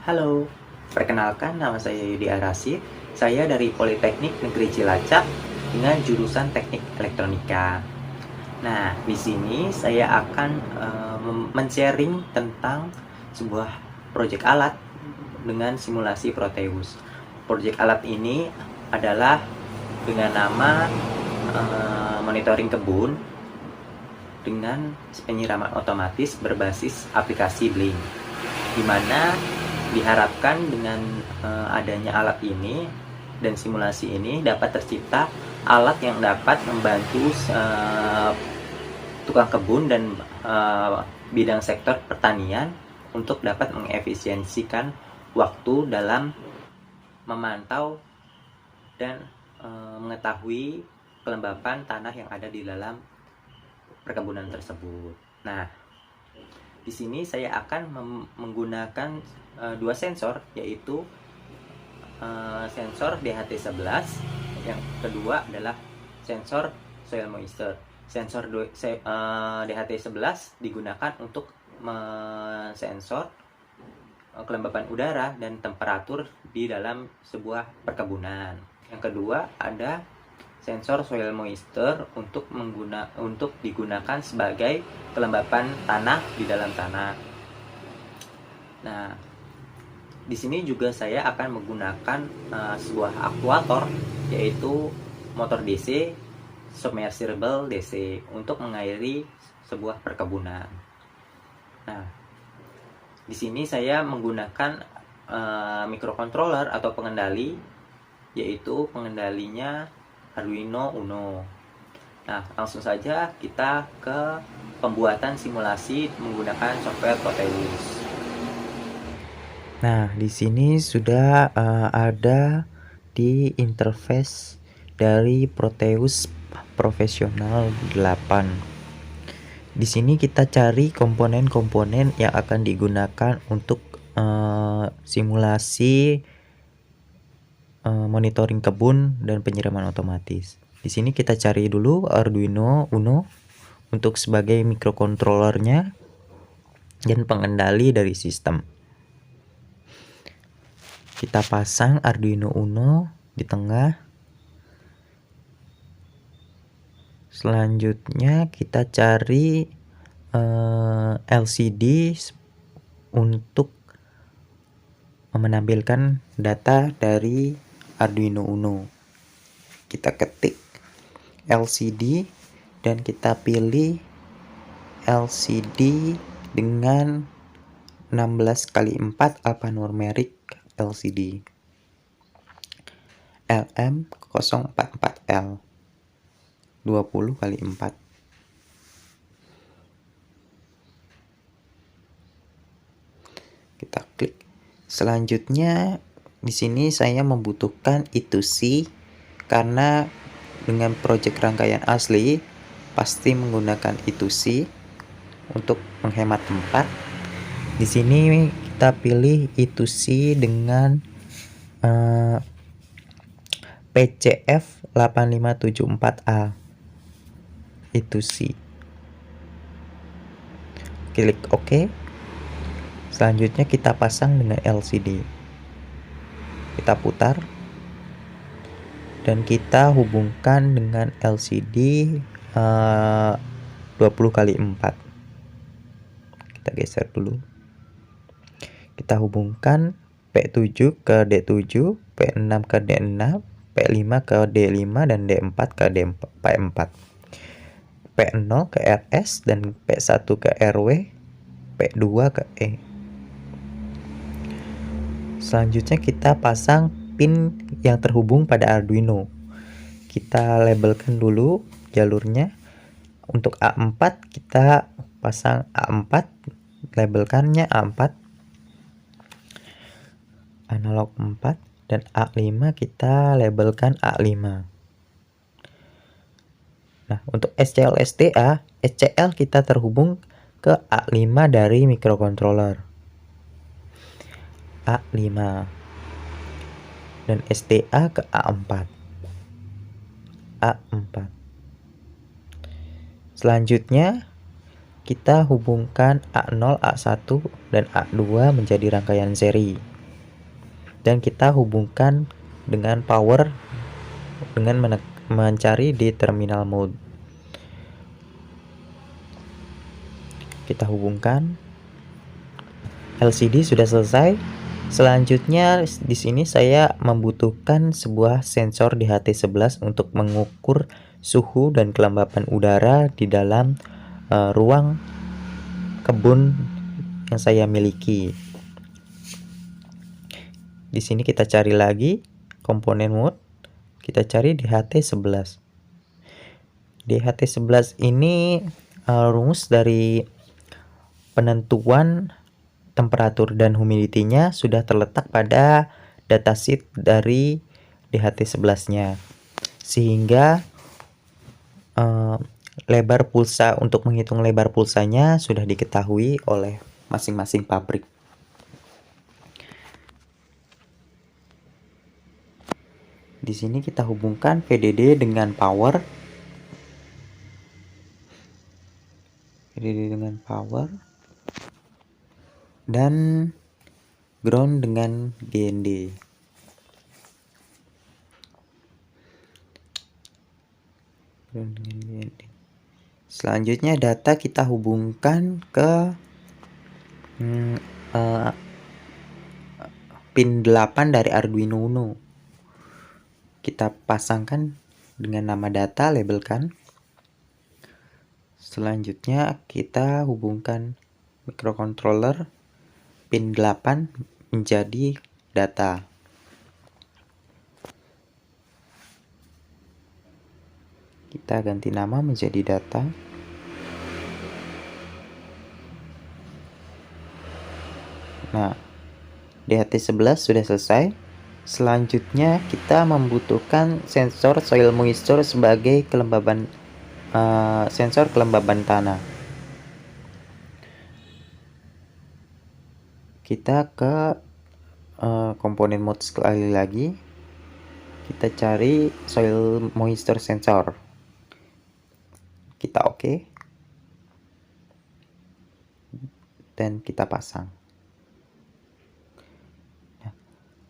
Halo, perkenalkan nama saya Yudi Arasid. Saya dari Politeknik Negeri Cilacap dengan jurusan Teknik Elektronika. Nah, di sini saya akan men-sharing tentang sebuah proyek alat dengan simulasi Proteus. Proyek alat ini adalah dengan nama monitoring kebun dengan penyiraman otomatis berbasis aplikasi Blink, di mana diharapkan dengan adanya alat ini dan simulasi ini dapat tercipta alat yang dapat membantu tukang kebun dan bidang sektor pertanian untuk dapat mengefisiensikan waktu dalam memantau dan mengetahui kelembapan tanah yang ada di dalam perkebunan tersebut. Nah, di sini saya akan menggunakan dua sensor, yaitu sensor DHT11, yang kedua adalah sensor soil moisture. Sensor DHT11 digunakan untuk mensensor kelembapan udara dan temperatur di dalam sebuah perkebunan. Yang kedua ada sensor soil moisture untuk digunakan sebagai kelembapan tanah di dalam tanah. Nah, di sini juga saya akan menggunakan sebuah aktuator, yaitu motor DC submersible DC untuk mengairi sebuah perkebunan. Nah, di sini saya menggunakan microcontroller atau pengendali, yaitu pengendalinya Arduino Uno. Nah, langsung saja kita ke pembuatan simulasi menggunakan software Proteus. Nah, di sini sudah ada di interface dari Proteus Professional 8. Di sini kita cari komponen-komponen yang akan digunakan untuk simulasi monitoring kebun dan penyiraman otomatis. Di sini kita cari dulu Arduino Uno untuk sebagai microcontrollernya dan pengendali dari sistem. Kita pasang Arduino Uno di tengah. Selanjutnya kita cari LCD untuk menampilkan data dari Arduino Uno. Kita ketik LCD dan kita pilih LCD dengan 16x4 alphanumeric LCD LM044L 20x4. Kita klik. Selanjutnya di sini saya membutuhkan I2C karena dengan project rangkaian asli pasti menggunakan I2C untuk menghemat tempat. Di sini kita pilih I2C dengan PCF 8574A. I2C. Klik OK. Selanjutnya kita pasang dengan LCD. Kita putar dan kita hubungkan dengan LCD 20x4. Kita geser dulu. Kita hubungkan P7 ke D7, P6 ke D6, P5 ke D5 dan D4 ke P4. P0 ke RS dan P1 ke RW, P2 ke E. Selanjutnya kita pasang pin yang terhubung pada Arduino. Kita labelkan dulu jalurnya. Untuk A4 kita pasang A4, labelkannya A4, analog 4, dan A5 kita labelkan A5. Nah, untuk SCL STA, SCL kita terhubung ke A5 dari microcontroller. A5 dan STA ke A4. A4. Selanjutnya kita hubungkan A0, A1 dan A2 menjadi rangkaian seri. dan kita hubungkan dengan power dengan mencari di terminal mode. Kita hubungkan. LCD sudah selesai. Selanjutnya di sini saya membutuhkan sebuah sensor di HT11 untuk mengukur suhu dan kelembapan udara di dalam ruang kebun yang saya miliki. Di sini kita cari lagi komponen mode. Kita cari di HT11. Di HT11 ini rumus dari penentuan temperatur dan humidity-nya sudah terletak pada datasheet dari DHT11-nya. Sehingga lebar pulsa, untuk menghitung lebar pulsanya sudah diketahui oleh masing-masing pabrik. Di sini kita hubungkan VDD dengan power. VDD dengan power dan ground dengan GND. Selanjutnya data kita hubungkan ke pin 8 dari Arduino Uno. Kita pasangkan dengan nama data, labelkan. Selanjutnya kita hubungkan microcontroller pin 8 menjadi data. Kita ganti nama menjadi data. Nah, DHT11 sudah selesai. Selanjutnya kita membutuhkan sensor soil moisture sebagai sensor kelembaban tanah. Kita ke komponen mode sekali lagi. Kita cari soil moisture sensor. Kita oke. Dan kita pasang.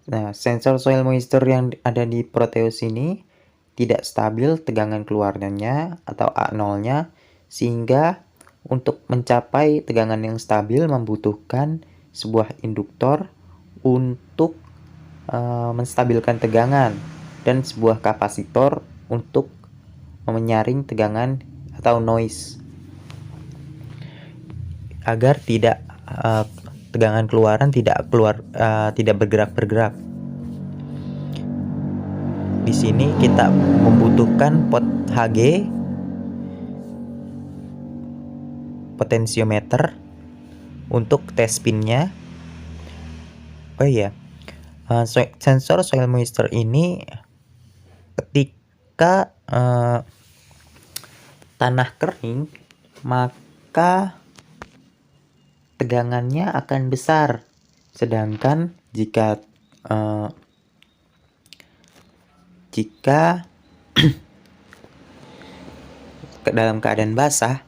Nah, sensor soil moisture yang ada di Proteus ini tidak stabil tegangan keluarnya atau A0-nya, sehingga untuk mencapai tegangan yang stabil membutuhkan sebuah induktor untuk menstabilkan tegangan dan sebuah kapasitor untuk menyaring tegangan atau noise agar tidak tegangan keluaran tidak bergerak-bergerak. Di sini kita membutuhkan pot Hg, potensiometer untuk tes pinnya. Oh iya, sensor soil moisture ini ketika tanah kering maka tegangannya akan besar, sedangkan jika dalam keadaan basah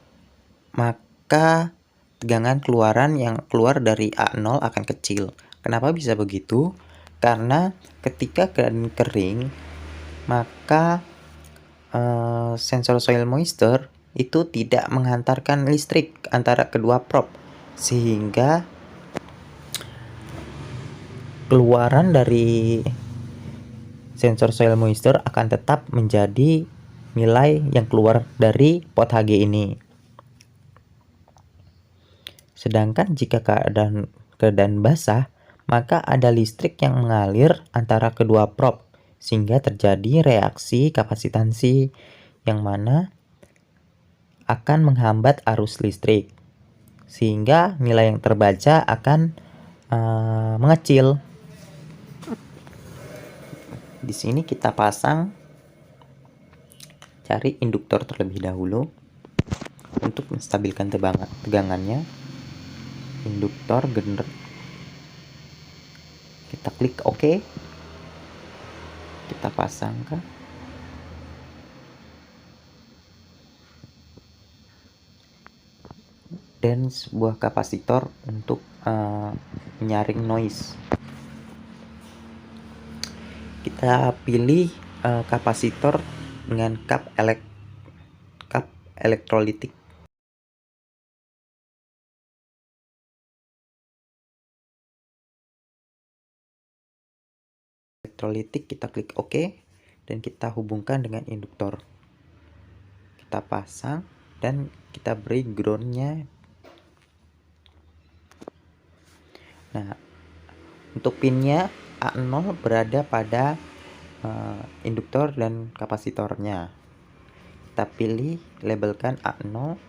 maka tegangan keluaran yang keluar dari A0 akan kecil. Kenapa bisa begitu? Karena ketika keadaan kering maka sensor soil moisture itu tidak menghantarkan listrik antara kedua probe, sehingga keluaran dari sensor soil moisture akan tetap menjadi nilai yang keluar dari pot Hg ini. Sedangkan jika keadaan basah, maka ada listrik yang mengalir antara kedua probe, sehingga terjadi reaksi kapasitansi yang mana akan menghambat arus listrik, sehingga nilai yang terbaca akan mengecil. Di sini kita pasang, cari induktor terlebih dahulu untuk menstabilkan tegangannya. Induktor gener. Kita klik OK. Kita pasangkan. Dan sebuah kapasitor untuk menyaring noise. Kita pilih kapasitor dengan kap elektrolitik. Kita klik OK dan kita hubungkan dengan induktor. Kita pasang dan kita beri groundnya. Nah, untuk pinnya A0 berada pada induktor dan kapasitornya. Kita pilih, labelkan A0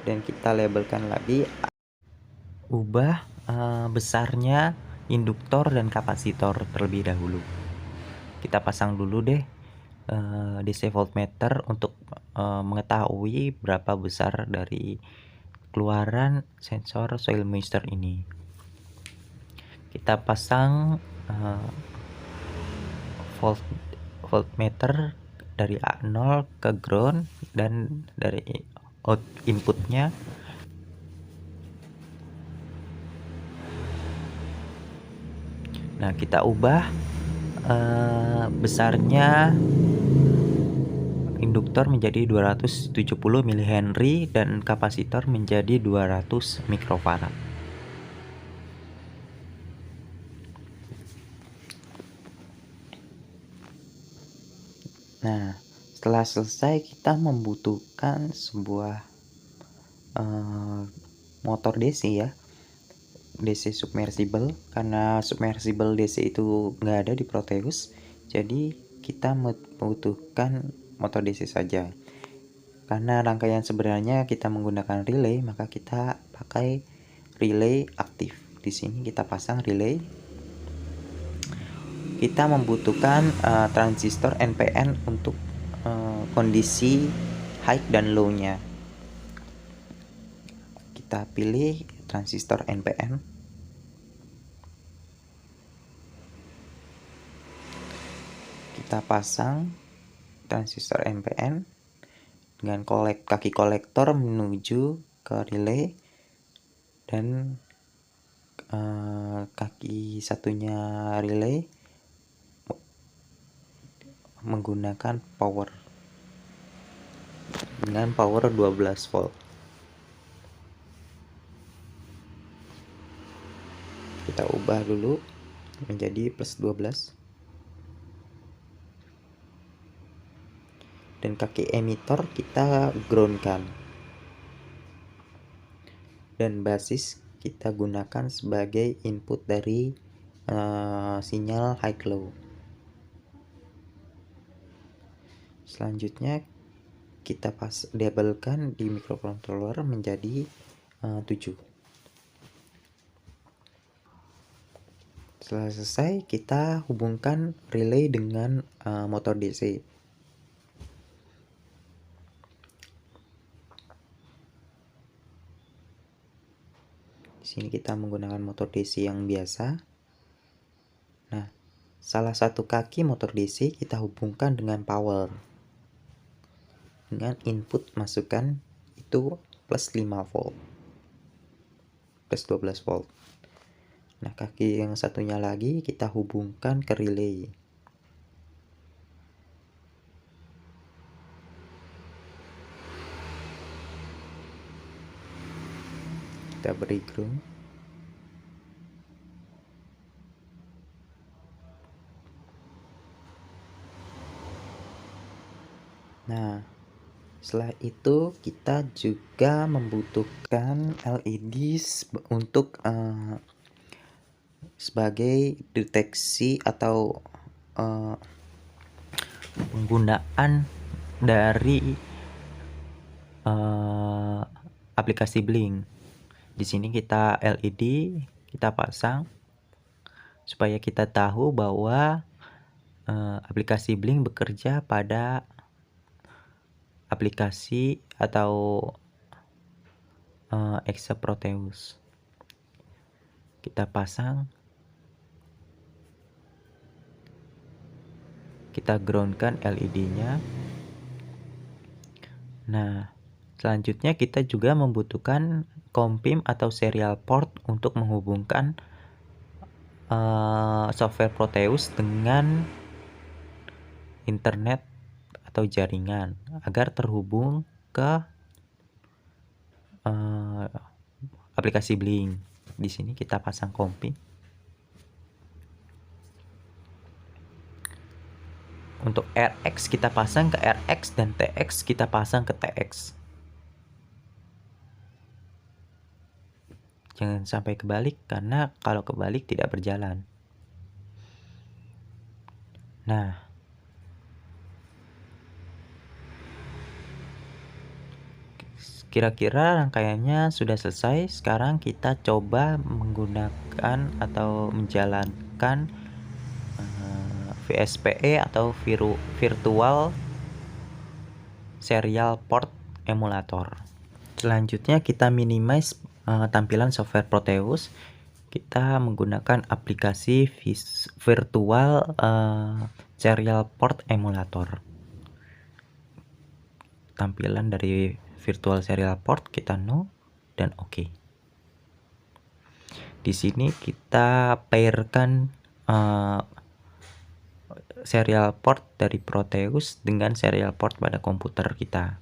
dan kita labelkan lagi. Ubah besarnya induktor dan kapasitor terlebih dahulu. Kita pasang dulu deh DC voltmeter untuk mengetahui berapa besar dari keluaran sensor soil moisture ini. Kita pasang voltmeter dari A0 ke ground dan dari inputnya kita ubah besarnya induktor menjadi 270 mH dan kapasitor menjadi 200 mikrofarad. Nah, setelah selesai kita membutuhkan sebuah motor DC ya, DC submersible, karena submersible DC itu nggak ada di Proteus, jadi kita membutuhkan motor DC saja. Karena rangkaian sebenarnya kita menggunakan relay, maka kita pakai relay aktif. Di sini kita pasang relay. Kita membutuhkan transistor NPN untuk kondisi high dan low-nya. Kita pilih transistor NPN. Kita pasang transistor NPN dengan kaki kolektor menuju ke relay dan kaki satunya relay menggunakan power dengan power 12 volt. Kita ubah dulu menjadi plus 12. Dan kaki emitor kita groundkan. Dan basis kita gunakan sebagai input dari sinyal high low. Selanjutnya kita labelkan di microcontroller menjadi 7. Setelah selesai kita hubungkan relay dengan motor DC. Di sini kita menggunakan motor DC yang biasa. Nah, salah satu kaki motor DC kita hubungkan dengan power. Dengan input masukan itu plus 5 volt. Plus 12 volt. Nah, kaki yang satunya lagi kita hubungkan ke relay. Kita beri ground. Nah, setelah itu kita juga membutuhkan LED untuk sebagai deteksi atau penggunaan dari aplikasi Blink. Di sini kita LED kita pasang supaya kita tahu bahwa aplikasi Blink bekerja pada aplikasi atau Exa Proteus. Kita pasang, kita groundkan LED-nya. Nah, selanjutnya kita juga membutuhkan COM-PIM atau serial port untuk menghubungkan software Proteus dengan internet atau jaringan agar terhubung ke aplikasi Blink. Di sini kita pasang config. Untuk RX kita pasang ke RX dan TX kita pasang ke TX. Jangan sampai kebalik, karena kalau kebalik tidak berjalan. Nah, kira-kira rangkaiannya sudah selesai. Sekarang kita coba menggunakan atau menjalankan VSPE atau Virtual Serial Port Emulator. Selanjutnya kita minimize tampilan software Proteus. Kita menggunakan aplikasi Virtual Serial Port Emulator. Tampilan dari Virtual Serial Port kita no dan oke. Di sini kita pairkan serial port dari Proteus dengan serial port pada komputer kita.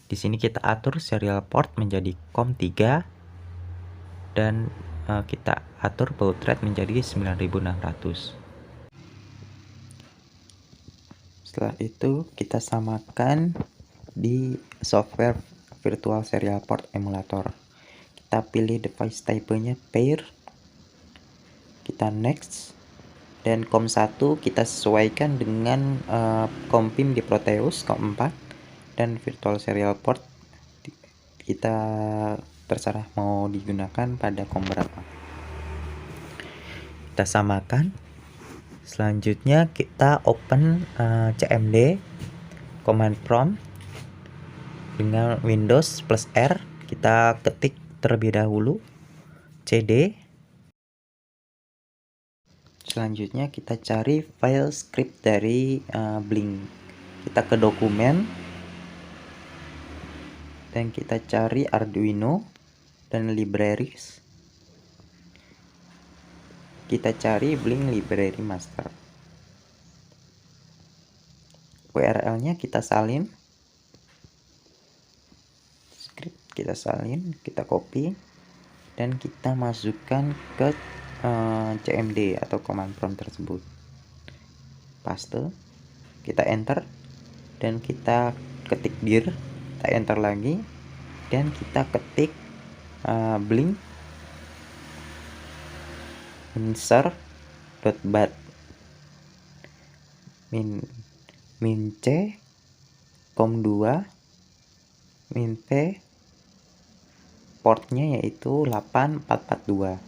Di sini kita atur serial port menjadi COM3 dan kita atur baud rate menjadi 9600. Setelah itu kita samakan di software Virtual Serial Port Emulator. Kita pilih device type-nya pair, kita next, dan COM1 kita sesuaikan dengan COM-PIM di Proteus COM4, dan Virtual Serial Port kita terserah mau digunakan pada COM berapa. Kita samakan. Selanjutnya kita open CMD command prompt dengan Windows plus R. Kita ketik terlebih dahulu CD. Selanjutnya kita cari file script dari Blink. Kita ke dokumen dan kita cari Arduino dan libraries. Kita cari Blink library master. URL-nya kita salin. Script kita salin, kita copy dan kita masukkan ke CMD atau command prompt tersebut. Paste, kita enter dan kita ketik dir, kita enter lagi dan kita ketik Blink insert.bat min c COM2 min p portnya yaitu 8442.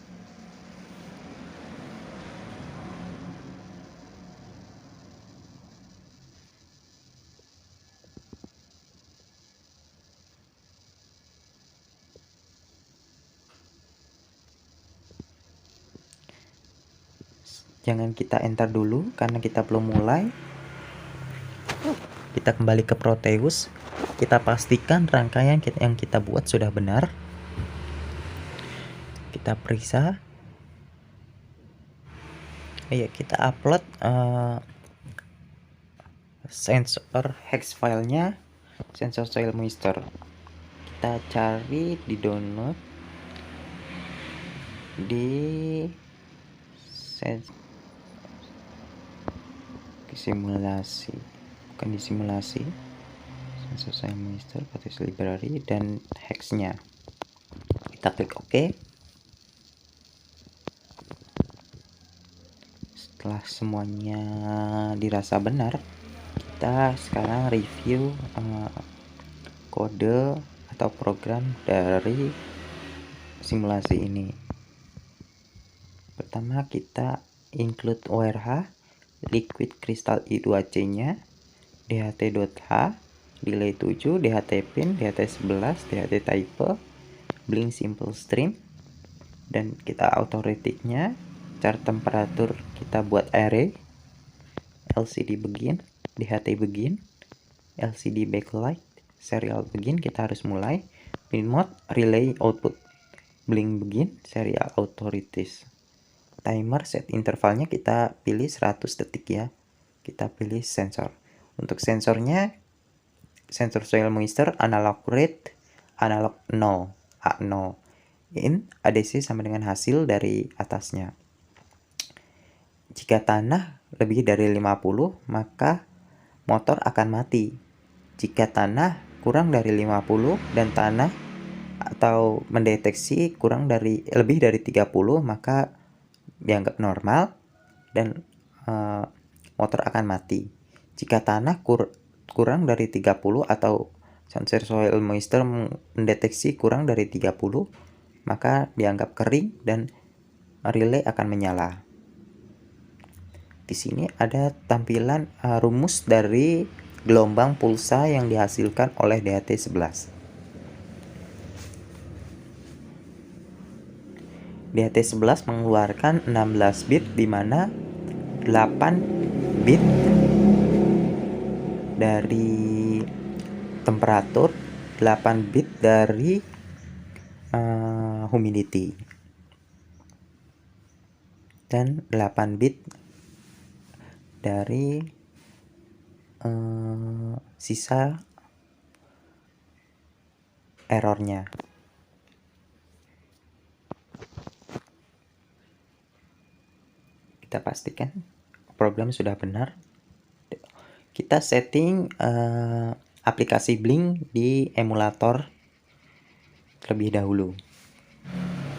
Jangan kita enter dulu karena kita belum mulai. Kita kembali ke Proteus. Kita pastikan rangkaian yang kita buat sudah benar. Kita periksa. Kita upload sensor hex filenya, sensor soil moisture. Kita cari di download di simulasi, bukan di simulasi, sensor soil moisture, Proteus library dan hexnya. Kita klik OK. Setelah semuanya dirasa benar, kita sekarang review kode atau program dari simulasi ini. Pertama kita include ORH, liquid crystal I2C nya, DHT.H, delay 7, DHT pin, DHT 11, DHT type, Blink simple stream, dan kita authority-nya, chart temperatur kita buat array, LCD begin, DHT begin, LCD backlight, serial begin, kita harus mulai, pin mode, relay output, Blink begin, serial authorities. timer set intervalnya kita pilih 100 detik ya. Kita pilih sensor. Untuk sensornya, sensor soil moisture analog rate analog 0, A0. In ADC sama dengan hasil dari atasnya. Jika tanah lebih dari 50, maka motor akan mati. Jika tanah kurang dari 50 dan tanah atau mendeteksi lebih dari 30, maka dianggap normal dan motor akan mati. Jika tanah kurang dari 30 atau sensor soil moisture mendeteksi kurang dari 30, maka dianggap kering dan relay akan menyala. Di sini ada tampilan rumus dari gelombang pulsa yang dihasilkan oleh DHT11. DHT11 mengeluarkan 16 bit di mana 8 bit dari temperatur, 8 bit dari humidity, dan 8 bit dari sisa errornya. Kita pastikan program sudah benar. Kita setting aplikasi Blink di emulator terlebih dahulu.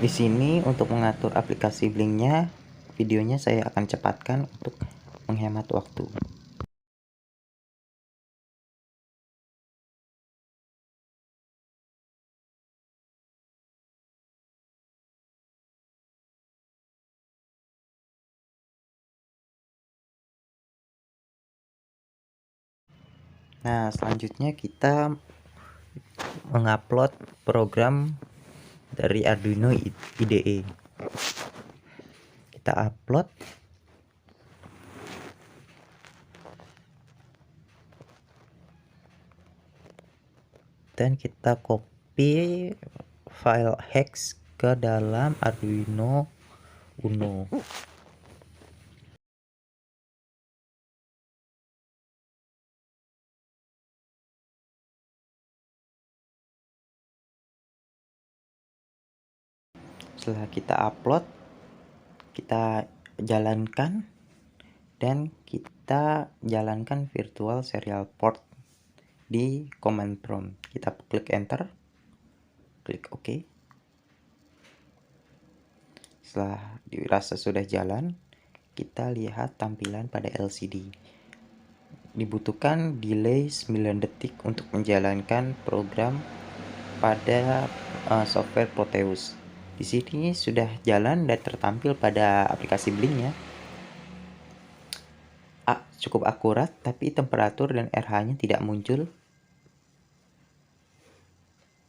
Di sini untuk mengatur aplikasi Blinknya, videonya saya akan cepatkan untuk menghemat waktu. Nah, selanjutnya kita mengupload program dari Arduino IDE. Kita upload. Dan kita copy file hex ke dalam Arduino Uno. Setelah kita upload, kita jalankan dan kita jalankan virtual serial port di command prompt. Kita klik enter, klik OK. Setelah dirasa sudah jalan, kita lihat tampilan pada LCD. Dibutuhkan delay 9 detik untuk menjalankan program pada software Proteus. Di sini sudah jalan dan tertampil pada aplikasi Blink ya. Cukup akurat, tapi temperatur dan RH-nya tidak muncul.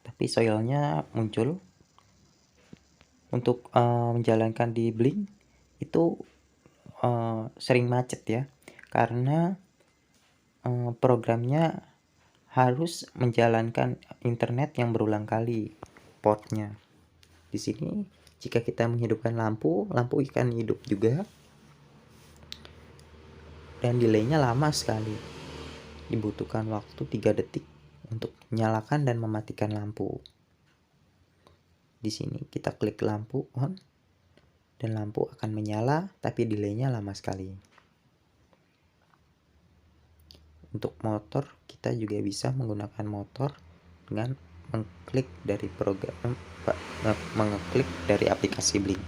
Tapi soilnya muncul. Untuk menjalankan di Blink itu sering macet ya, karena programnya harus menjalankan internet yang berulang kali portnya. Di sini jika kita menghidupkan lampu akan hidup juga. Dan delaynya lama sekali. Dibutuhkan waktu 3 detik untuk menyalakan dan mematikan lampu. Di sini kita klik lampu on dan lampu akan menyala, tapi delaynya lama sekali. Untuk motor, kita juga bisa menggunakan motor dengan mengklik dari aplikasi Blink.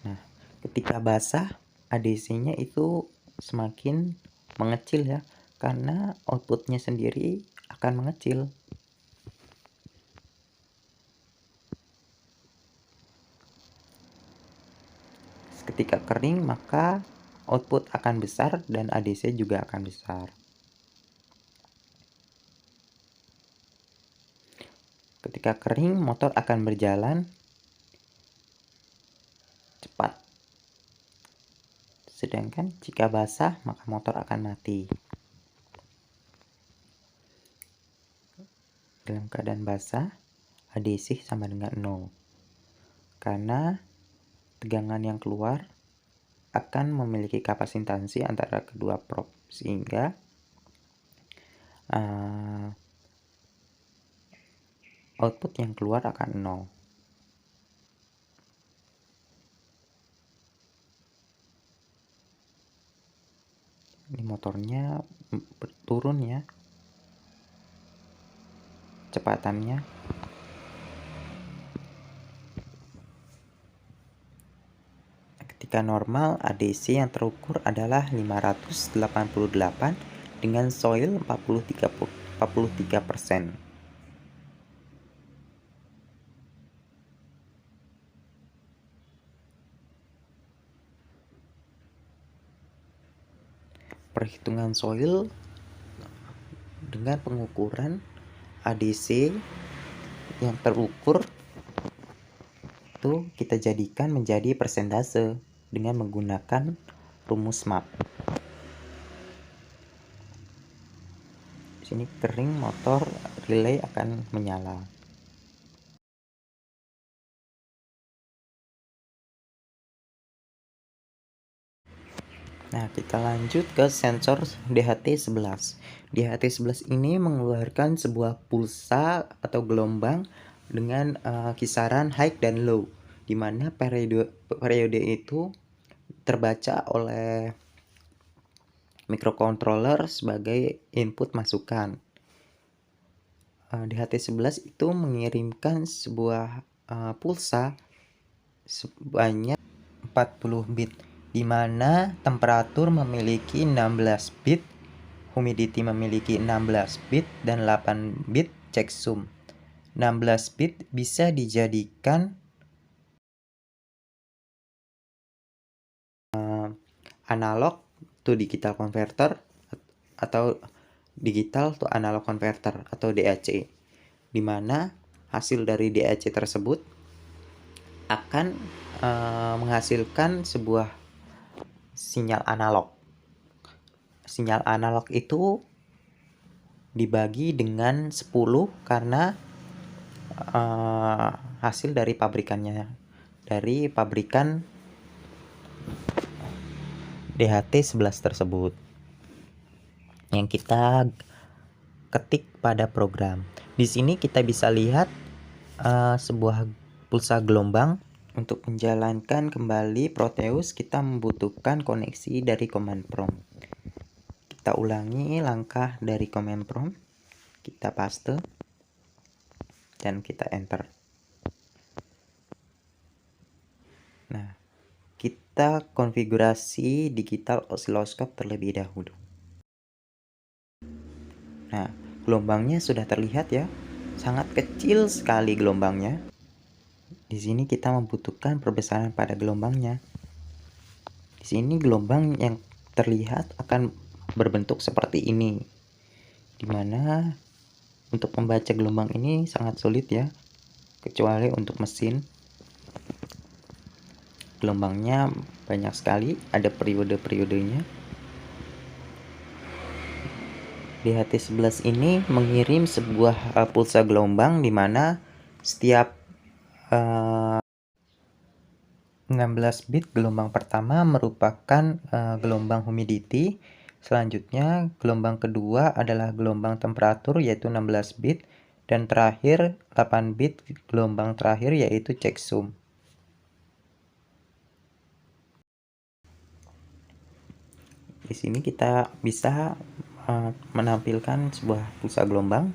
Nah, ketika basah, ADC-nya itu semakin mengecil ya, karena outputnya sendiri akan mengecil. Ketika kering, maka output akan besar dan ADC juga akan besar. Ketika kering, motor akan berjalan cepat. Sedangkan jika basah, maka motor akan mati. Dalam keadaan basah, ADC sama dengan 0. Karena tegangan yang keluar akan memiliki kapasitansi antara kedua prop, sehingga output yang keluar akan 0. Ini motornya turun ya kecepatannya. Ketika normal, ADC yang terukur adalah 588 dengan soil 43%. Perhitungan soil dengan pengukuran ADC yang terukur itu kita jadikan menjadi persentase dengan menggunakan rumus MAP. Di sini kering, motor relay akan menyala. Nah, kita lanjut ke sensor DHT11. DHT11 ini mengeluarkan sebuah pulsa atau gelombang dengan kisaran high dan low, di mana periode itu terbaca oleh microcontroller sebagai input masukan. DHT11 itu mengirimkan sebuah pulsa sebanyak 40 bit, di mana temperatur memiliki 16 bit, humidity memiliki 16 bit, dan 8 bit checksum. 16 bit bisa dijadikan analog to digital converter atau digital to analog converter atau DAC, di mana hasil dari DAC tersebut akan menghasilkan sebuah sinyal analog. Sinyal analog itu dibagi dengan 10 karena hasil dari pabrikannya, dari pabrikan DHT11 tersebut yang kita ketik pada program. Di sini kita bisa lihat sebuah pulsa gelombang. Untuk menjalankan kembali Proteus, kita membutuhkan koneksi dari command prompt. Kita ulangi langkah dari command prompt, kita paste, dan kita enter. Nah, kita konfigurasi digital oscilloscope terlebih dahulu. Nah, gelombangnya sudah terlihat ya, sangat kecil sekali gelombangnya. Di sini kita membutuhkan perbesaran pada gelombangnya. Di sini gelombang yang terlihat akan berbentuk seperti ini, dimana untuk membaca gelombang ini sangat sulit ya, kecuali untuk mesin. Gelombangnya banyak sekali, ada periode-periodenya. DHT11 ini mengirim sebuah pulsa gelombang, dimana setiap 16 bit gelombang pertama merupakan gelombang humidity. Selanjutnya gelombang kedua adalah gelombang temperatur yaitu 16 bit, dan terakhir 8 bit gelombang terakhir yaitu checksum. Di sini kita bisa menampilkan sebuah pulsa gelombang.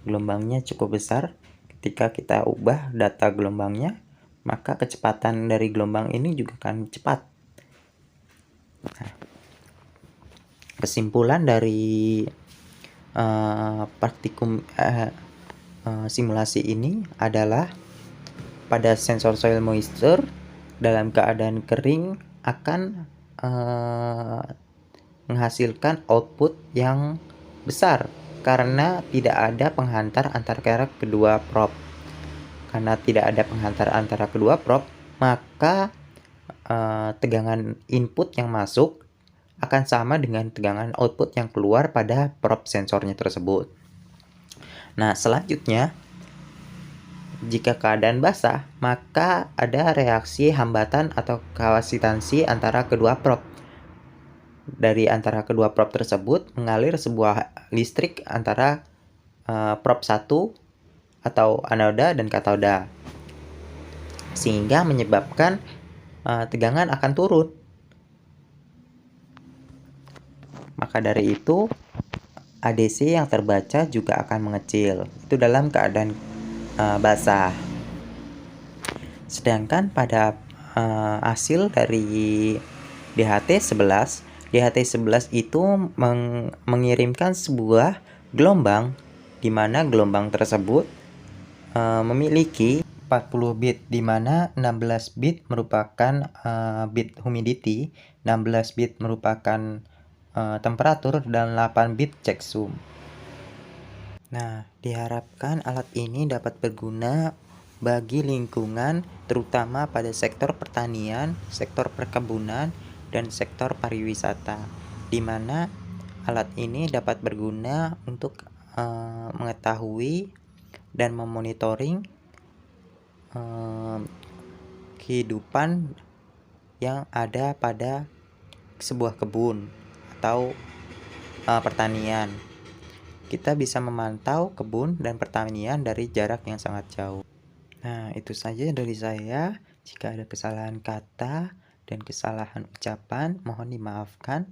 Gelombangnya cukup besar. Ketika kita ubah data gelombangnya, maka kecepatan dari gelombang ini juga akan cepat. Nah, kesimpulan dari simulasi ini adalah pada sensor soil moisture dalam keadaan kering akan menghasilkan output yang besar karena tidak ada penghantar antara kedua prop. Karena tidak ada penghantar antara kedua prop, maka tegangan input yang masuk akan sama dengan tegangan output yang keluar pada prop sensornya tersebut. Nah, selanjutnya Jika keadaan basah, maka ada reaksi hambatan atau kapasitansi antara kedua prop. Dari antara kedua prop tersebut mengalir sebuah listrik antara prop 1 atau anoda dan katoda, sehingga menyebabkan tegangan akan turun. Maka dari itu ADC yang terbaca juga akan mengecil. Itu dalam keadaan basah. Sedangkan pada hasil dari DHT11 itu mengirimkan sebuah gelombang, di mana gelombang tersebut memiliki 40 bit, di mana 16 bit merupakan bit humidity, 16 bit merupakan temperatur, dan 8 bit checksum. Nah, diharapkan alat ini dapat berguna bagi lingkungan, terutama pada sektor pertanian, sektor perkebunan, dan sektor pariwisata, di mana alat ini dapat berguna untuk mengetahui dan memonitoring kehidupan yang ada pada sebuah kebun atau pertanian. Kita bisa memantau kebun dan pertanian dari jarak yang sangat jauh. Nah, itu saja dari saya. Jika ada kesalahan kata dan kesalahan ucapan, mohon dimaafkan.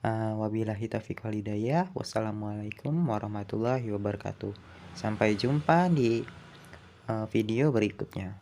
Wabillahi taufiq wal hidayah. Wassalamualaikum warahmatullahi wabarakatuh. Sampai jumpa di video berikutnya.